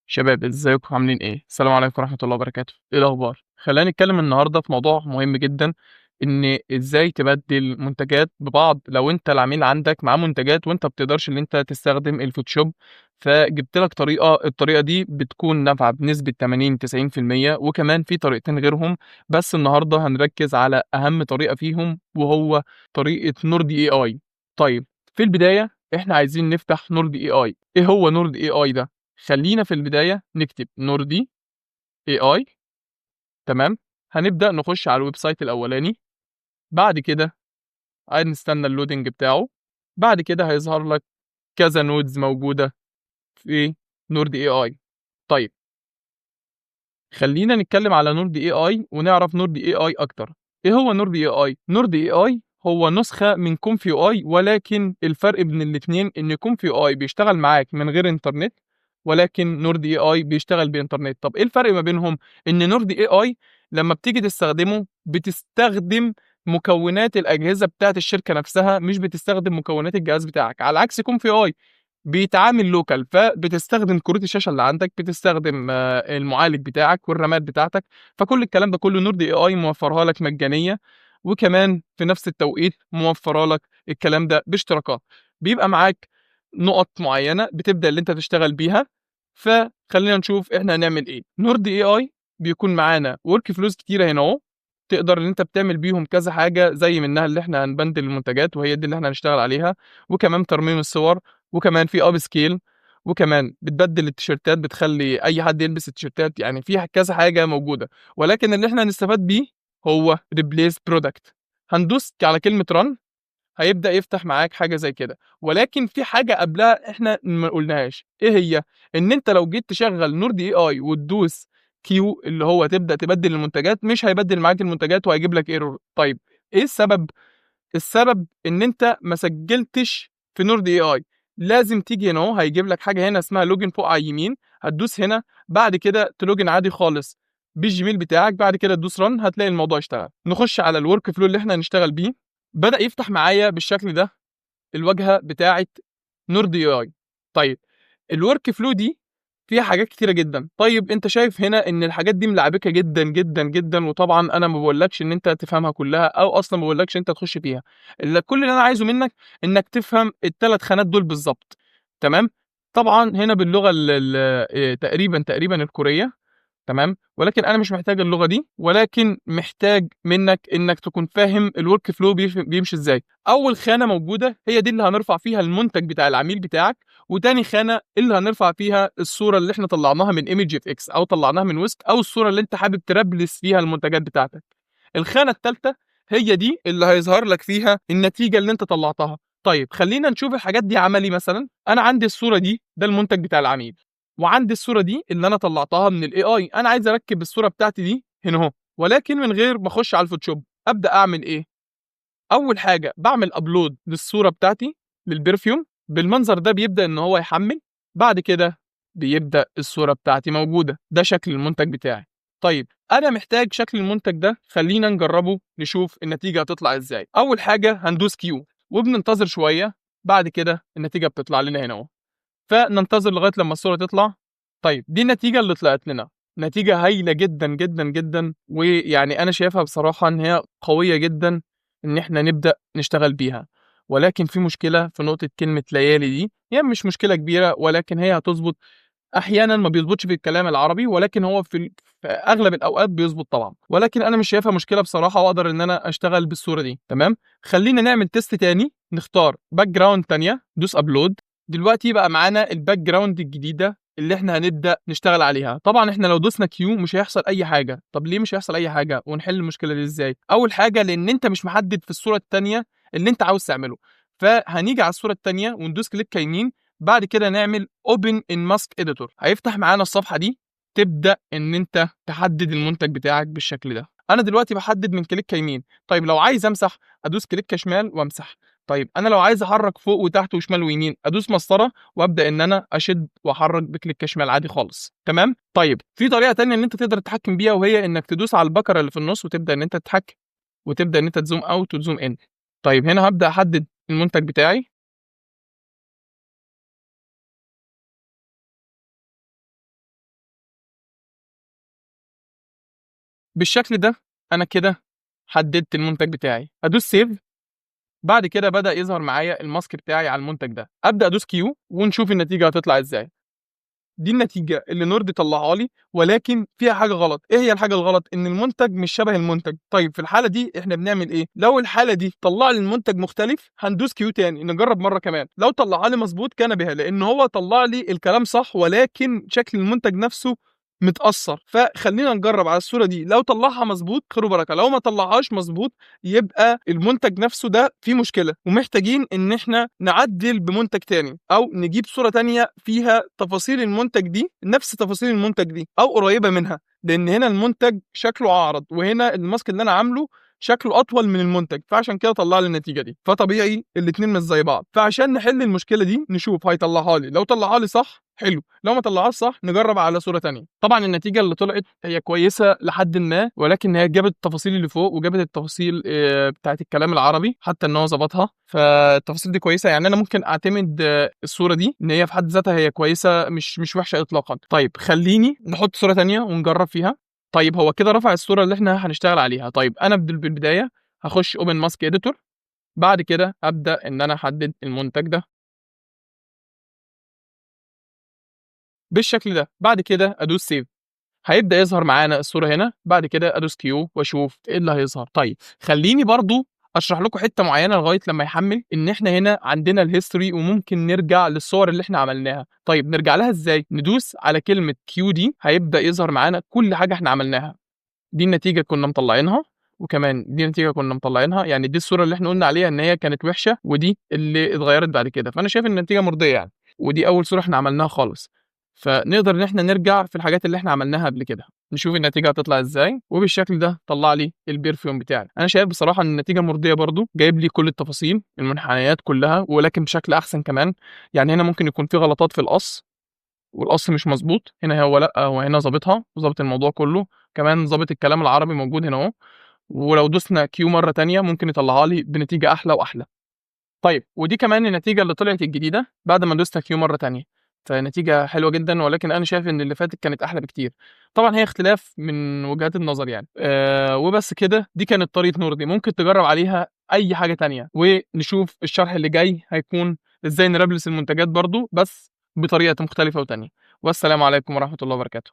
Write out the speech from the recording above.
شباب ازيكم عاملين ايه؟ السلام عليكم ورحمة الله وبركاته. ايه الاخبار؟ خلينا نتكلم النهارده في موضوع مهم جدا، ان ازاي تبدل منتجات ببعض لو انت العميل عندك معاه منتجات وانت بتقدرش ان انت تستخدم الفوتوشوب. فجبت لك الطريقة دي بتكون نافعة بنسبة 80 90%، وكمان في طريقتين غيرهم، بس النهارده هنركز على اهم طريقة فيهم وهو طريقة نورد اي اي. طيب، في البداية احنا عايزين نفتح نورد اي اي. ايه هو نورد اي اي ده؟ خلينا في البداية نكتب نوردي اي اي. تمام. هنبدأ نخش على الويب سايت الأولاني. بعد كده هنستنى اللودنج بتاعه. بعد كده هيظهر لك كذا نودز موجودة في نوردي اي اي. طيب، خلينا نتكلم على نوردي اي اي ونعرف نوردي اي اي أكتر. ايه هو نوردي اي اي؟ نوردي اي اي هو نسخة من كونفي اي، ولكن الفرق بين الاتنين ان كونفي اي بيشتغل معاك من غير انترنت، ولكن نورد اي اي بيشتغل بانترنت. طب ايه الفرق ما بينهم؟ ان نورد اي اي لما بتيجي تستخدمه بتستخدم مكونات الاجهزه بتاعت الشركه نفسها، مش بتستخدم مكونات الجهاز بتاعك، على عكس كون في اي بيتعامل لوكال، فبتستخدم كروت الشاشه اللي عندك، بتستخدم المعالج بتاعك والرامات بتاعتك. فكل الكلام ده كله نورد اي اي موفرها لك مجانيه، وكمان في نفس التوقيت موفره لك الكلام ده باشتراكات. بيبقى معاك نقط معينه بتبدا اللي انت تشتغل بيها. فخلينا نشوف احنا هنعمل ايه. نورد اي اي بيكون معانا ورك فلوز كتيره هنا اهو، تقدر ان انت بتعمل بيهم كذا حاجه، زي منها اللي احنا هنبندل المنتجات وهي دي اللي احنا هنشتغل عليها، وكمان ترميم الصور، وكمان في اب سكيل، وكمان بتبدل التيشيرتات، بتخلي اي حد يلبس التيشيرتات. يعني فيها كذا حاجه موجوده، ولكن اللي احنا هنستفاد بيه هو ريبليس برودكت. هندوس على كلمه رن، هيبدأ يفتح معاك حاجة زي كده. ولكن في حاجة قبلها احنا ما قلناهاش، ايه هي؟ ان انت لو جيت تشغل نورد اي اي وتدوس كيو اللي هو تبدأ تبدل المنتجات، مش هيبدل معاك المنتجات وهيجيب لك ايرور. طيب، ايه السبب؟ السبب ان انت ما سجلتش في نورد اي اي. لازم تيجي هنا اهو، هيجيب لك حاجة هنا اسمها لوجن فوق على اليمين، هتدوس هنا، بعد كده تلوجن عادي خالص بالجيميل بتاعك، بعد كده تدوس رن، هتلاقي الموضوع اشتغل. نخش على الورك فلو اللي احنا هنشتغل بيه. بدأ يفتح معايا بالشكل ده الواجهة بتاعة نورد اي اي. طيب، الورك فلو دي فيها حاجات كتيرة جدا. طيب، انت شايف هنا ان الحاجات دي ملعبكة جدا جدا جدا، وطبعا انا ما بقولكش ان انت تفهمها كلها، او اصلا ما بقولكش انت تخش فيها. كل اللي انا عايزه منك انك تفهم الثلاث خانات دول بالظبط. تمام. طبعا هنا باللغة تقريبا الكورية. تمام. ولكن انا مش محتاج اللغه دي، ولكن محتاج منك انك تكون فاهم الورك فلو بيمشي ازاي. اول خانه موجوده هي دي اللي هنرفع فيها المنتج بتاع العميل بتاعك، وتاني خانه اللي هنرفع فيها الصوره اللي احنا طلعناها من ايمج اف اكس او طلعناها من ويسك، او الصوره اللي انت حابب تربلس فيها المنتجات بتاعتك. الخانه الثالثه هي دي اللي هيظهر لك فيها النتيجه اللي انت طلعتها. طيب، خلينا نشوف الحاجات دي عملي. مثلا انا عندي الصوره دي، ده المنتج بتاع العميل، وعندي الصوره دي اللي انا طلعتها من الاي اي. انا عايز اركب الصوره بتاعتي دي هنا اهو، ولكن من غير ما اخش على الفوتوشوب. ابدا اعمل ايه؟ اول حاجه بعمل ابلود للصوره بتاعتي للبرفيوم بالمنظر ده، بيبدا ان هو يحمل. بعد كده بيبدا الصوره بتاعتي موجوده، ده شكل المنتج بتاعي. طيب، انا محتاج شكل المنتج ده، خلينا نجربه نشوف النتيجه هتطلع ازاي. اول حاجه هندوس كيو وبننتظر شويه، بعد كده النتيجه بتطلع لنا هنا اهو، فننتظر لغايه لما الصوره تطلع. طيب، دي النتيجه اللي طلعت لنا، نتيجه هايله جدا جدا جدا، ويعني انا شايفها بصراحه ان هي قويه جدا ان احنا نبدا نشتغل بيها. ولكن في مشكله في نقطه كلمه ليالي دي، هي مش مشكله كبيره ولكن هي هتظبط. احيانا ما بيظبطش في الكلام العربي، ولكن هو في اغلب الاوقات بيظبط طبعا، ولكن انا مش شايفها مشكله بصراحه، واقدر ان انا اشتغل بالصوره دي. تمام. خلينا نعمل تيست تاني، نختار باك جراوند تانية، دوس ابلود. دلوقتي بقى معانا الباك جراوند الجديده اللي احنا هنبدا نشتغل عليها. طبعا احنا لو دوسنا كيو مش هيحصل اي حاجه. طب ليه مش هيحصل اي حاجه ونحل المشكله دي ازاي؟ اول حاجه لان انت مش محدد في الصوره التانية اللي انت عاوز تعمله. فهنيجي على الصوره التانية وندوس كليك يمين، بعد كده نعمل open in mask editor، هيفتح معانا الصفحه دي. تبدا ان انت تحدد المنتج بتاعك بالشكل ده. انا دلوقتي بحدد من كليك يمين. طيب، لو عايز امسح ادوس كليك شمال وامسح. طيب، انا لو عايز احرك فوق وتحت وشمال ويمين ادوس مسطره وابدا ان انا اشد واحرك بكليك شمال عادي خالص. تمام. طيب، في طريقه تانية ان انت تقدر تتحكم بيها، وهي انك تدوس على البكره اللي في النص وتبدا ان انت تتحكم، وتبدا ان انت تزوم اوت وتزوم ان. طيب، هنا هبدا احدد المنتج بتاعي. بالشكل ده انا كده حددت المنتج بتاعي. ادوس سيف. بعد كده بدأ يظهر معايا الماسك بتاعي على المنتج ده. ابدأ ادوس كيو ونشوف النتيجة هتطلع ازاي. دي النتيجة اللي نورد طلعها لي، ولكن فيها حاجة غلط. ايه هي الحاجة الغلط؟ ان المنتج مش شبه المنتج. طيب في الحالة دي احنا بنعمل ايه؟ لو الحالة دي طلع لي المنتج مختلف هندوس كيو تاني نجرب مرة كمان. لو طلعها لي مظبوط كان بها، لان هو طلع لي الكلام صح ولكن شكل المنتج نفسه متأثر. فخلينا نجرب على الصورة دي، لو طلعها مظبوط خير وبركة، لو ما طلعهاش مظبوط يبقى المنتج نفسه ده فيه مشكلة ومحتاجين ان احنا نعدل بمنتج تاني، او نجيب صورة تانية فيها تفاصيل المنتج دي نفس تفاصيل المنتج دي او قريبة منها، لان هنا المنتج شكله اعرض وهنا الماسك اللي انا عامله شكله اطول من المنتج، فعشان كده طلع لي النتيجة دي. فطبيعي الاتنين مش زي بعض. فعشان نحل المشكلة دي نشوف هيطلعها لي، لو طلعها لي صح حلو، لو ما طلعهاش صح نجرب على صورة تانية. طبعا النتيجة اللي طلعت هي كويسة لحد ما، ولكن هي جابت التفاصيل اللي فوق وجابت التفاصيل بتاعت الكلام العربي حتى ان هو ظبطها. فالتفاصيل دي كويسة، يعني انا ممكن اعتمد الصورة دي ان هي في حد ذاتها هي كويسة، مش وحشة اطلاقا. طيب خليني نحط صورة تانية ونجرب فيها. طيب هو كده رفع الصورة اللي احنا هنشتغل عليها. طيب انا بالبداية هخش اوبن ماسك اديتور. بعد كده ابدا ان انا احدد المنتج ده بالشكل ده. بعد كده ادوس سيف. هيبدأ يظهر معانا الصورة هنا. بعد كده ادوس كيو واشوف ايه اللي هيظهر. طيب خليني برضو اشرح لكم حتة معينة لغاية لما يحمل، ان احنا هنا عندنا الهيستوري وممكن نرجع للصور اللي احنا عملناها. طيب نرجع لها ازاي؟ ندوس على كلمة كيو دي، هيبدأ يظهر معانا كل حاجة احنا عملناها. دي النتيجة كنا مطلعينها، وكمان دي نتيجة كنا مطلعينها. يعني دي الصورة اللي احنا قلنا عليها ان هي كانت وحشة، ودي اللي اتغيرت بعد كده. فانا شايف ان النتيجة مرضية يعني. ودي اول صورة احنا عملناها خالص. فنقدر ان احنا نرجع في الحاجات اللي احنا عملناها قبل كده نشوف النتيجة هتطلع ازاي. وبالشكل ده طلع لي البرفيوم بتاعي. انا شايف بصراحة ان النتيجة مرضية برضو، جايب لي كل التفاصيل المنحنيات كلها ولكن بشكل احسن كمان. يعني هنا ممكن يكون في غلطات في القص والقص مش مظبوط، هنا هو لا، هو هنا ظابطها وظابط الموضوع كله. كمان ظابط الكلام العربي موجود هنا اهو. ولو دوسنا كيو مرة تانية ممكن يطلعها لي بنتيجة احلى واحلى. طيب ودي كمان النتيجة اللي طلعت الجديدة بعد ما دوسنا كيو مرة تانية. فنتيجة حلوة جدا، ولكن أنا شايف إن اللي فاتت كانت أحلى بكتير. طبعا هي اختلاف من وجهات النظر يعني. وبس كده، دي كانت طريقة نوردي. ممكن تجرب عليها أي حاجة تانية، ونشوف الشرح اللي جاي هيكون إزاي نرابلس المنتجات برضو بس بطريقة مختلفة وتانية. والسلام عليكم ورحمة الله وبركاته.